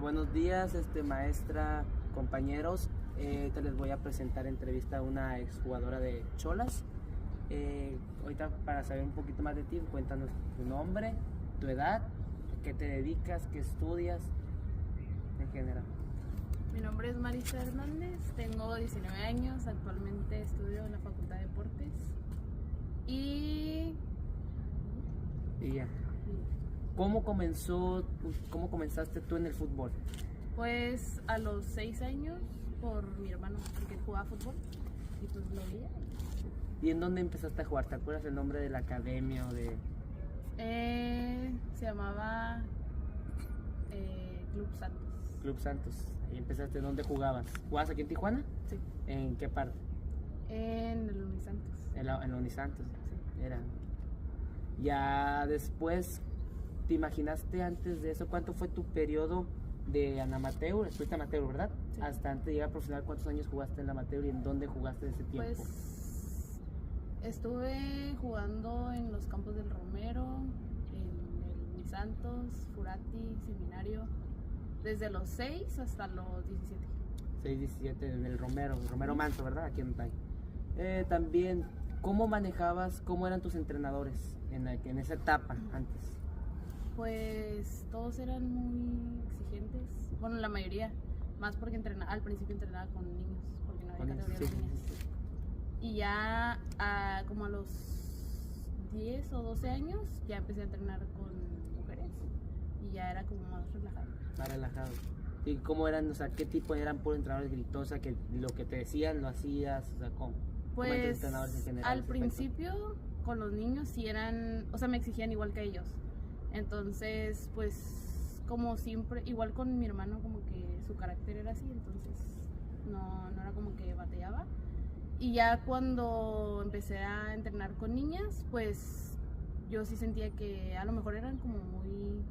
Buenos días, maestra, compañeros. Ahorita les voy a presentar entrevista a una exjugadora de Xolas. Ahorita, para saber un poquito más de ti, cuéntanos tu nombre, tu edad, qué te dedicas, qué estudias, en general. Mi nombre es Marisa Hernández, tengo 19 años, actualmente estudio en la Facultad de Deportes y ya. ¿Cómo comenzaste tú en el fútbol? Pues a los 6 años por mi hermano, porque él jugaba fútbol y pues lo veía. ¿Y en dónde empezaste a jugar? ¿Te acuerdas el nombre de la academia o de...? Se llamaba Club Santos. Club Santos. ¿Y empezaste? ¿Dónde jugabas? ¿Jugabas aquí en Tijuana? Sí. ¿En qué parte? En el Unisantos. En la Unisantos. Sí. Era. Ya después, ¿te imaginaste antes de eso cuánto fue tu periodo de amateur? Estuviste amateur, ¿verdad? Sí. Hasta antes de llegar a profesional, ¿cuántos años jugaste en la amateur y en dónde jugaste ese tiempo? Pues estuve jugando en los campos del Romero, en el Unisantos, Furati, Seminario, desde los 6 hasta los 17. 6, 17 en el Romero Manso, ¿verdad? Aquí en Otay. También, ¿cómo manejabas, cómo eran tus entrenadores en esa etapa antes? Pues todos eran muy exigentes, bueno, la mayoría, más porque al principio entrenaba con niños, porque no había categoría de niñas. Y ya como a los 10 o 12 años ya empecé a entrenar con mujeres y ya era como más relajado. Más relajado. ¿Y cómo eran, o sea, qué tipo eran? ¿Puro entrenadores gritosa, que lo que te decían lo hacías? O sea, ¿cómo? Pues ¿Cómo eran tus entrenadores en general, al principio con los niños sí eran, o sea, me exigían igual que ellos. Entonces, pues como siempre, igual con mi hermano, como que su carácter era así, entonces no era como que batallaba. Y ya cuando empecé a entrenar con niñas, pues yo sí sentía que a lo mejor eran como muy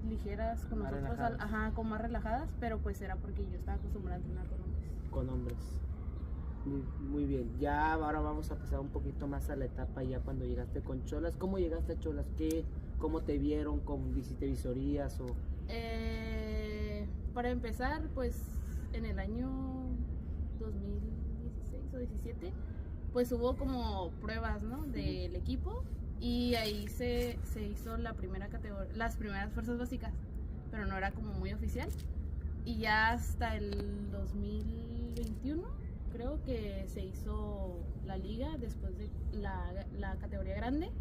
ligeras con más nosotros, relajadas. como más relajadas, pero pues era porque yo estaba acostumbrada a entrenar con hombres. Con hombres. Muy bien. Ya ahora vamos a pasar un poquito más a la etapa ya cuando llegaste con Xolas. ¿Cómo llegaste a Xolas? ¿Cómo te vieron? ¿Cómo hiciste visorías? Para empezar, pues en el año 2016 o 17, pues hubo como pruebas, ¿no? Del equipo y ahí se hizo la primera categoría, las primeras fuerzas básicas, pero no era como muy oficial. Y ya hasta el 2021 creo que se hizo la liga después de la categoría grande.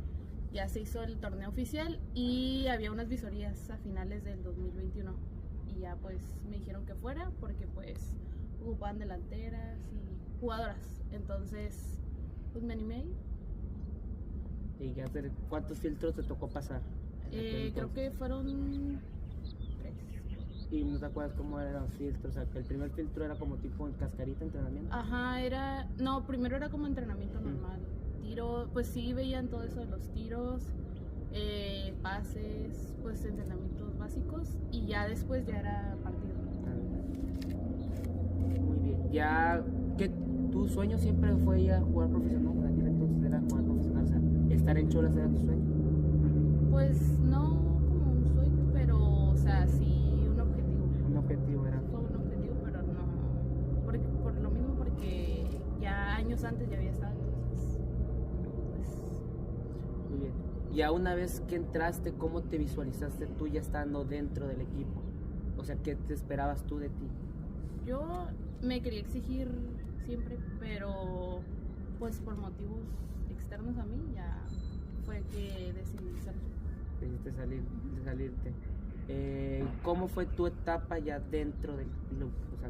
Ya se hizo el torneo oficial y había unas visorías a finales del 2021 y ya pues me dijeron que fuera porque pues ocupaban delanteras y jugadoras, entonces pues me animé. ¿Y cuántos filtros te tocó pasar? Creo que fueron 3. ¿Y no te acuerdas cómo eran los filtros? O sea, que el primer filtro era como tipo en cascarita, entrenamiento. Ajá, primero era como entrenamiento normal. Tiro, pues sí veían todo eso de los tiros, pases, pues entrenamientos básicos y ya después ya era partido. Muy bien. Ya que tu sueño siempre fue ya jugar profesional, en aquel entonces era jugar profesional, o sea, estar en Xolas era tu sueño. Pues no como un sueño, pero o sea, sí un objetivo. Un objetivo era. Fue un objetivo, pero no, por lo mismo porque ya años antes ya había estado. Muy bien. Ya una vez que entraste, ¿cómo te visualizaste tú ya estando dentro del equipo? O sea, ¿qué te esperabas tú de ti? Yo me quería exigir siempre, pero pues por motivos externos a mí ya fue que decidí salir. Decidiste salirte. ¿Cómo fue tu etapa ya dentro del club? O sea,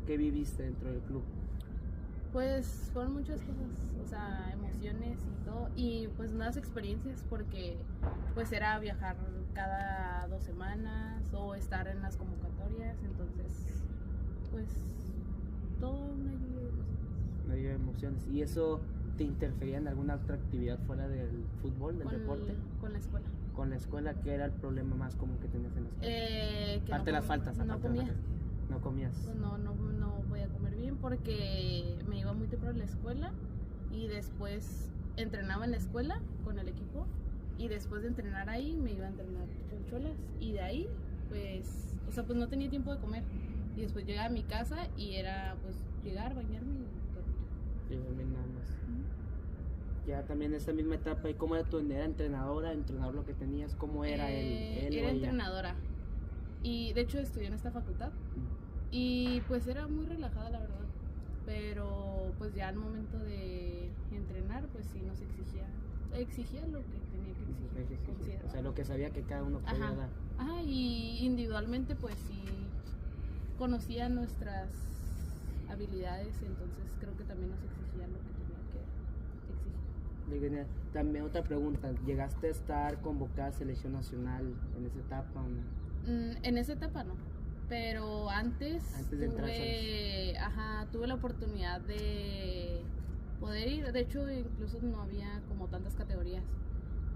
¿qué viviste dentro del club? Pues fueron muchas cosas, o sea, emociones y todo, y pues nuevas experiencias porque pues era viajar cada 2 semanas o estar en las convocatorias, entonces pues todo una lluvia de emociones. Una lluvia de emociones. ¿Y eso te interfería en alguna otra actividad fuera del fútbol, del deporte? Con la escuela. Con la escuela, ¿qué era el problema más común que tenías en la escuela? Que aparte de las faltas. No comía. No comías. Pues no podía comer bien porque me iba muy temprano a la escuela y después entrenaba en la escuela con el equipo y después de entrenar ahí me iba a entrenar con Xolas y de ahí pues, o sea, pues no tenía tiempo de comer. Y después llegaba a mi casa y era pues llegar, bañarme y dormir. Y dormir nada más. Ya también en esa misma etapa, ¿y cómo era tu era entrenadora, entrenador lo que tenías? ¿Cómo era él Era o ella? entrenadora. Y de hecho estudié en esta facultad. Y pues era muy relajada, la verdad. Pero pues ya al momento de entrenar, pues sí nos exigía lo que tenía que exigir. O sea, lo que sabía que cada uno podía dar. Ajá, y individualmente pues sí conocía nuestras habilidades, entonces creo que también nos exigía lo que tenía que exigir. Genial. También otra pregunta, ¿llegaste a estar convocada a selección nacional en esa etapa o no? En esa etapa no, pero antes de entrar, tuve la oportunidad de poder ir. De hecho incluso no había como tantas categorías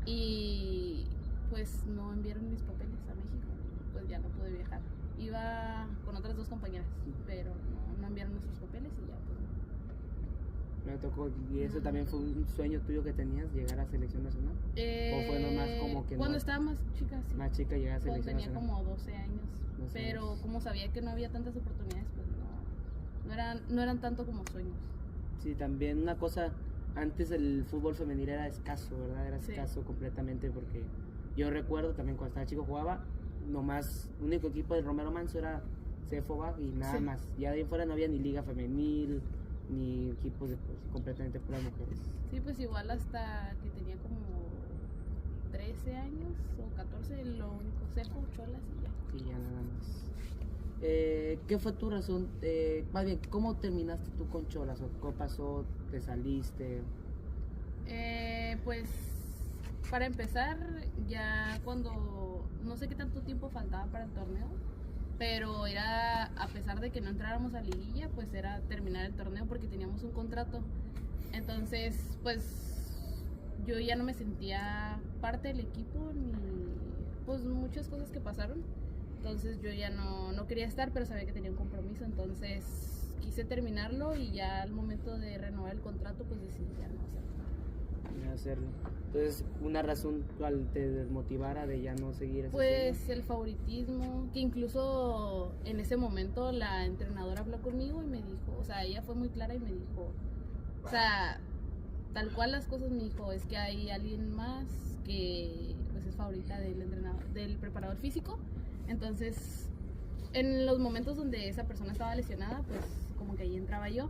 y pues no enviaron mis papeles a México, pues ya no pude viajar. Iba con otras 2 compañeras, pero no enviaron nuestros papeles y ya pues no. Me tocó, ¿y eso también fue un sueño tuyo que tenías, llegar a selección nacional? ¿O fue nomás como que cuando estaba más chica, sí. Más chica llegar a selección tenía nacional? como 12 años, pero como sabía que no había tantas oportunidades, pues no eran tanto como sueños. Sí, también una cosa, antes el fútbol femenil era escaso, ¿verdad? Era escaso completamente, porque yo recuerdo también cuando estaba chico jugaba, nomás, el único equipo de Romero Manso era CFOBA y nada más. Ya de ahí fuera no había ni liga femenil, ni equipos de completamente puras mujeres. Sí, pues igual hasta que tenía como 13 años o 14, lo único, CFO, Cholas y ya. Sí, ya nada más. ¿Qué fue tu razón? Más bien, ¿cómo terminaste tú con Cholas? ¿O qué pasó? ¿Te saliste? Pues para empezar, ya cuando no sé qué tanto tiempo faltaba para el torneo, pero era, a pesar de que no entráramos a liguilla, pues era terminar el torneo porque teníamos un contrato. Entonces, pues yo ya no me sentía parte del equipo ni pues muchas cosas que pasaron. Entonces yo ya no quería estar, pero sabía que tenía un compromiso, entonces quise terminarlo y ya al momento de renovar el contrato pues decidí ya no hacerlo. Entonces, una razón cual te desmotivara de ya no seguir ese pues sueño. El favoritismo, que incluso en ese momento la entrenadora habló conmigo y me dijo, o sea, ella fue muy clara y me dijo, o sea, tal cual las cosas, me dijo, es que hay alguien más que pues es favorita del entrenador, del preparador físico. Entonces, en los momentos donde esa persona estaba lesionada, pues como que ahí entraba yo.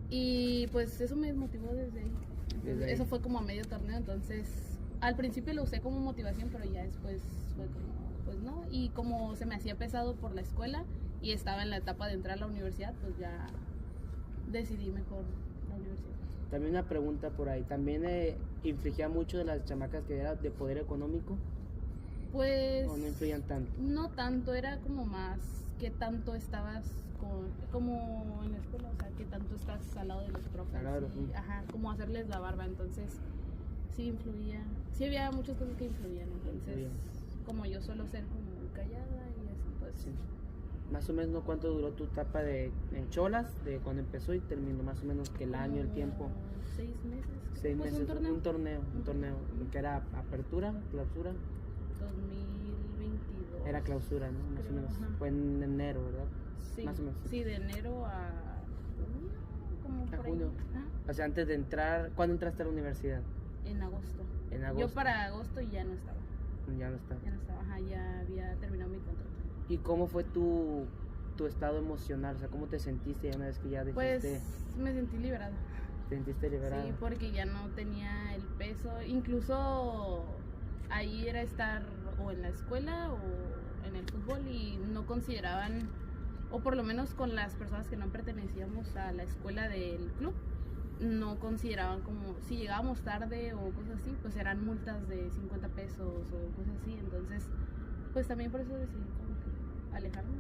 Y pues eso me desmotivó desde ahí. Eso fue como a medio torneo, entonces al principio lo usé como motivación, pero ya después fue como, pues no. Y como se me hacía pesado por la escuela y estaba en la etapa de entrar a la universidad, pues ya decidí mejor la universidad. También una pregunta por ahí, ¿también infligía mucho de las chamacas que era de poder económico? Pues ¿O no influían tanto? No tanto, era como más que tanto estabas como en la escuela, o sea, que tanto estás al lado de los profes, como hacerles la barba, entonces sí influía, sí había muchas cosas que influían, entonces como yo suelo ser como callada y así pues. Sí. Más o menos, ¿cuánto duró tu etapa en Cholas, de cuando empezó y terminó? Más o menos que el año, el tiempo. 6 meses. 6 meses, un torneo, que era apertura, clausura. 2022. Era clausura, ¿no? Más o menos. Fue en enero, ¿verdad? Sí, más o menos. Sí, de enero a junio, como por junio. Ahí. O sea, antes de entrar, ¿cuándo entraste a la universidad? En agosto. En agosto. Yo para agosto ya no estaba. Ya no estaba. Ya había terminado mi contrato. ¿Y cómo fue tu estado emocional? O sea, ¿cómo te sentiste ya una vez que ya dijiste? Pues me sentí liberada. ¿Te sentiste liberada? Sí, porque ya no tenía el peso. Incluso ahí era estar o en la escuela o en el fútbol y no consideraban, o por lo menos con las personas que no pertenecíamos a la escuela del club, no consideraban como si llegábamos tarde o cosas así, pues eran multas de 50 pesos o cosas así. Entonces, pues también por eso decidí como que alejarme.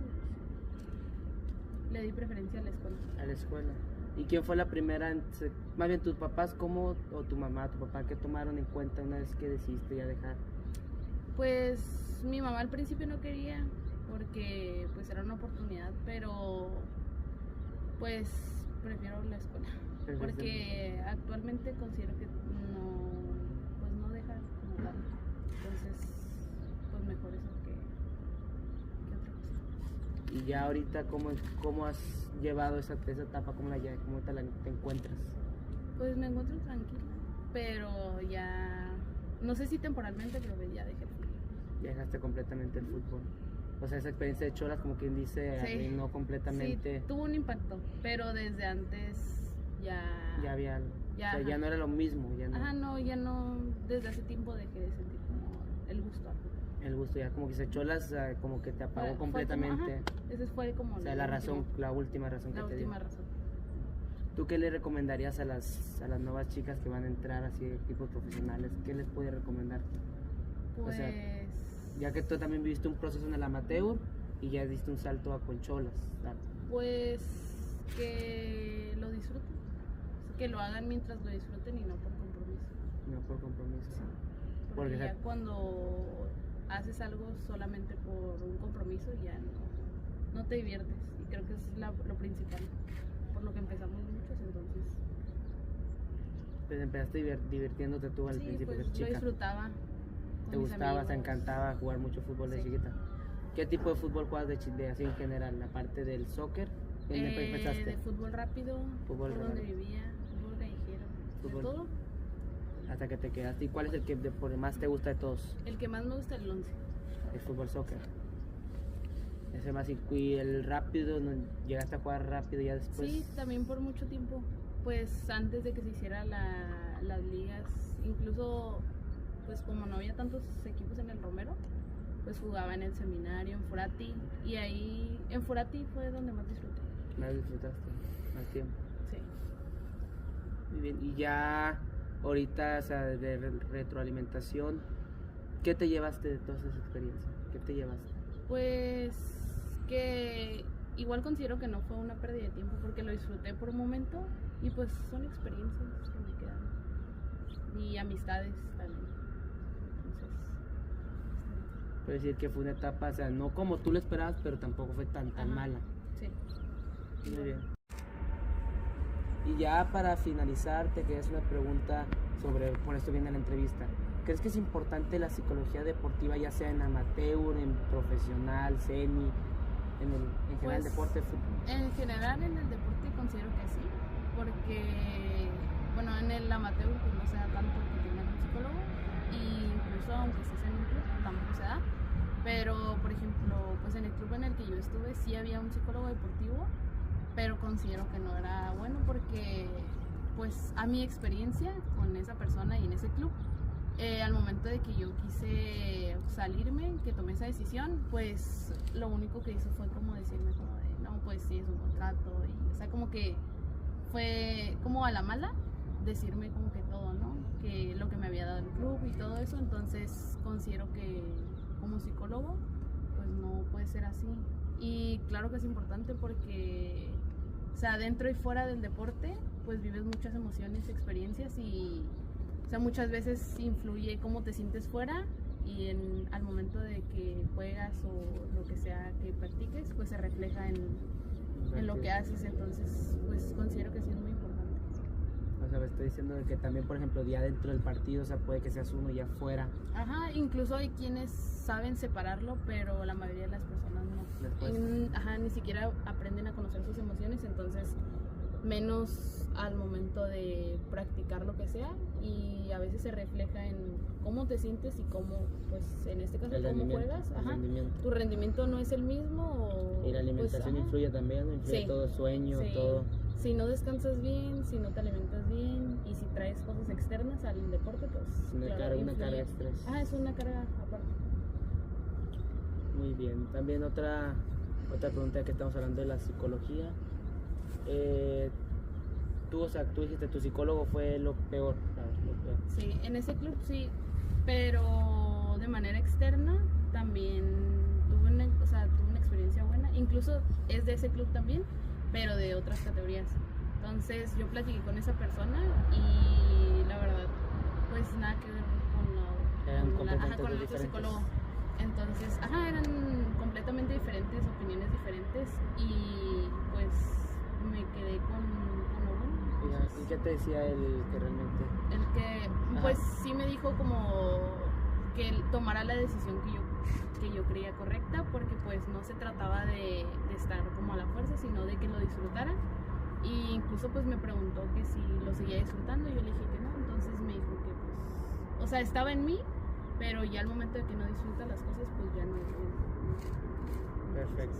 Le di preferencia a la escuela. A la escuela. ¿Y quién fue la primera, más bien tus papás, cómo, o tu mamá, tu papá, qué tomaron en cuenta una vez que decidiste ya dejar? Pues mi mamá al principio no quería, porque pues era una oportunidad, pero pues prefiero la escuela, porque actualmente considero que no deja como tanto, entonces pues mejor eso que otra cosa. Y ya ahorita, ¿cómo has llevado esa etapa? ¿Cómo te encuentras? Pues me encuentro tranquila, pero ya, no sé si temporalmente, pero ya dejé el fútbol. Ya dejaste completamente el fútbol. O sea, esa experiencia de Cholas, como quien dice, Sí. arruinó completamente. Sí, tuvo un impacto, pero desde antes ya... Ya había algo. Ya, o sea, ya no era lo mismo. Ya no, ya no, desde hace tiempo dejé de sentir como el gusto al fútbol. El gusto, ya como que se Cholas, como que te apagó Fue completamente. Ese fue como... O sea, la última razón que te dio. La última razón. ¿Tú qué le recomendarías a las nuevas chicas que van a entrar así a equipos profesionales? ¿Qué les puedes recomendar? Pues... O sea, ya que tú también viviste un proceso en el amateur y ya diste un salto a Concholas. Pues que lo disfruten, que lo hagan mientras lo disfruten y no por compromiso. No por compromiso. Sí. Porque ya cuando haces algo solamente por un compromiso ya no te diviertes, y creo que es lo principal, por lo que empezamos muchos, entonces... Pues empezaste divirtiéndote tú al principio, pues, que chica. lo disfrutaba. Te gustaba, te encantaba jugar mucho fútbol de chiquita. ¿Qué tipo de fútbol juegas de así en general? Aparte del soccer, ¿dónde empezaste? De fútbol rápido, por donde vivía, fútbol callejero, de todo. Hasta que te quedaste. ¿Y cuál es el que por más te gusta de todos? El que más me gusta es el 11. El fútbol soccer. Ese más, y el rápido, ¿no? ¿Llegaste a jugar rápido ya después? Sí, también por mucho tiempo. Pues antes de que se hiciera las ligas, incluso pues como no había tantos equipos en el Romero, pues jugaba en el seminario, en Furati, y ahí en Furati fue donde más disfruté. Más disfrutaste, más tiempo. Sí. Muy bien, y ya ahorita, o sea, de retroalimentación, ¿qué te llevaste de todas esas experiencias? ¿Qué te llevaste? Pues que igual considero que no fue una pérdida de tiempo porque lo disfruté por un momento y pues son experiencias que me quedan y amistades también. Puedo decir que fue una etapa, o sea, no como tú lo esperabas, pero tampoco fue tan mala. Sí. Muy bien. Y ya para finalizar, te quería hacer una pregunta sobre, por esto viene la entrevista. ¿Crees que es importante la psicología deportiva, ya sea en amateur, en profesional, semi, en general deporte, fútbol? En general en el deporte considero que sí, porque bueno, en el amateur pues no se da tanto que tengas un psicólogo, y incluso aunque estés en un club tampoco se da, pero por ejemplo pues en el club en el que yo estuve sí había un psicólogo deportivo, pero considero que no era bueno porque pues a mi experiencia con esa persona y en ese club, al momento de que yo quise salirme, que tomé esa decisión, pues lo único que hizo fue como decirme como de, no, pues sí, es un contrato, y o sea, como que fue como a la mala decirme como que todo, ¿no? Que lo que me había dado el club y todo eso, entonces considero que como psicólogo, pues no puede ser así. Y claro que es importante porque, o sea, dentro y fuera del deporte, pues vives muchas emociones, experiencias y... O sea, muchas veces influye cómo te sientes fuera y al momento de que juegas o lo que sea que practiques, pues se refleja en lo que haces. Entonces, pues considero que sí es muy importante. O sea, me estoy diciendo de que también, por ejemplo, ya dentro del partido, o sea, puede que seas uno y afuera. Ajá, incluso hay quienes saben separarlo, pero la mayoría de las personas no. Ni siquiera aprenden a conocer sus emociones, entonces menos al momento de practicar lo que sea, y a veces se refleja en cómo te sientes y cómo, pues en este caso, cómo juegas. Tu rendimiento no es el mismo. Y la alimentación pues, influye también, ¿no? Influye todo, sueño, todo. Si no descansas bien, si no te alimentas bien y si traes cosas externas al deporte, pues una carga de estrés. Es una carga aparte. Muy bien. También otra pregunta, que estamos hablando de la psicología. Tú dijiste, tu psicólogo fue lo peor, ¿sabes? Lo peor. Sí, en ese club sí, pero de manera externa también tuve una experiencia buena. Incluso es de ese club también, pero de otras categorías. Entonces yo platiqué con esa persona y la verdad, pues nada que ver con el otro psicólogo. Entonces, eran completamente diferentes, opiniones diferentes, y pues me quedé con lo bueno. ¿Y qué te decía él que realmente? El que, pues sí me dijo como que él tomara la decisión que yo creía correcta, porque pues no se trataba de estar como a la fuerza, sino de que lo disfrutara. Y incluso pues me preguntó que si lo seguía disfrutando, y yo le dije que no. Entonces me dijo que pues, o sea, estaba en mí, pero ya al momento de que no disfruta las cosas, pues ya no. Perfecto.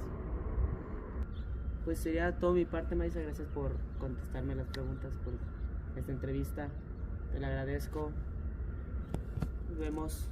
Pues sería todo mi parte, Maisa. Gracias por contestarme las preguntas, por esta entrevista. Te la agradezco. Nos vemos.